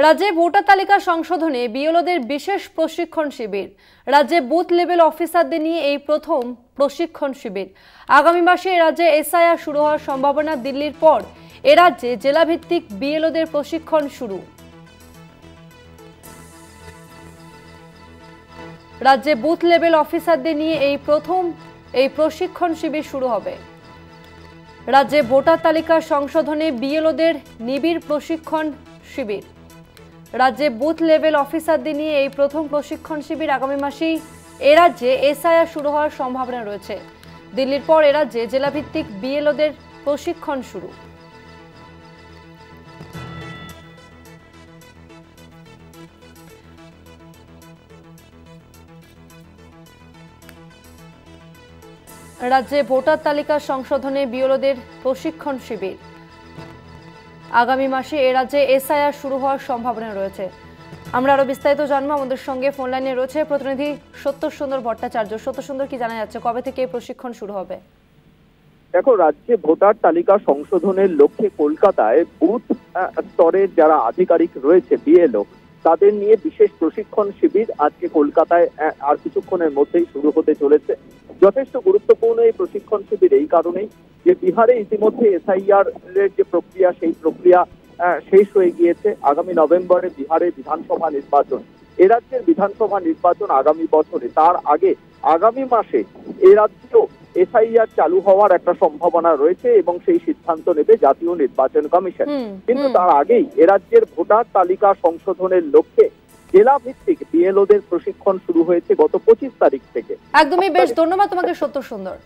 রাজ্যে ভোটার তালিকা সংশোধনে বিএলওদের বিশেষ প্রশিক্ষণ শিবির। রাজ্যে বুথ লেভেল অফিসারদের নিয়ে এই প্রথম প্রশিক্ষণ শিবির। আগামী মাসে রাজ্যে এসআইআর শুরু হওয়ার সম্ভাবনা। দিল্লির পর এ রাজ্যে জেলাভিত্তিক বিএলওদের প্রশিক্ষণ শুরু। রাজ্যে বুথ লেভেল অফিসারদের নিয়ে এই প্রথম প্রশিক্ষণ শিবির শুরু হবে। রাজ্যে ভোটার তালিকা সংশোধনে বিএলওদের নিবিড় প্রশিক্ষণ শিবির। রাজ্যে বুথ লেভেল অফিসারদের নিয়ে এই প্রথম প্রশিক্ষণ শিবির। আগামী মাসেই এ রাজ্যে এসআইআর শুরু হওয়ার সম্ভাবনা রয়েছে। দিল্লির পর এ রাজ্যে জেলাভিত্তিক বিএলওদের প্রশিক্ষণ শুরু। রাজ্যে ভোটার তালিকা সংশোধনে বিএলওদের প্রশিক্ষণ শিবির। আগামী মাসে এ রাজ্যে এসআইআর শুরু হওয়ার সম্ভাবনা রয়েছে। আমরা আরো বিস্তারিত জানবো। আমাদের সঙ্গে ফোন লাইনে রয়েছে প্রতিনিধি সত্য সুন্দর ভট্টাচার্য। সত্য সুন্দর, কি জানা যাচ্ছে, কবে থেকে এই প্রশিক্ষণ শুরু হবে? দেখো, রাজ্যে ভোটার তালিকা সংশোধনের লক্ষ্যে কলকাতায় বুথ স্তরের যারা আধিকারিক রয়েছে বিএলও, তাদের নিয়ে বিশেষ প্রশিক্ষণ শিবির আজকে কলকাতায় আর কিছুক্ষণের মধ্যেই শুরু হতে চলেছে। যথেষ্ট গুরুত্বপূর্ণ এই প্রশিক্ষণ শিবির এই কারণেই যে বিহারে ইতিমধ্যে এসআইআর এর যে প্রক্রিয়া, সেই প্রক্রিয়া শেষ হয়ে গিয়েছে। আগামী নভেম্বরে বিহারে বিধানসভা নির্বাচন, এ রাজ্যের বিধানসভা নির্বাচন আগামী বছরে। তার আগে আগামী মাসে এ রাজ্যেও এসআইআর চালু হওয়ার একটা সম্ভাবনা রয়েছে এবং সেই সিদ্ধান্ত নেবে জাতীয় নির্বাচন কমিশন। কিন্তু তার আগেই এ রাজ্যের ভোটার তালিকা সংশোধনের লক্ষ্যে জেলা ভিত্তিক বিএলওদের প্রশিক্ষণ শুরু হয়েছে গত 25 তারিখ থেকে। একদমই, বেশ ধন্যবাদ তোমাকে সত্য সুন্দর।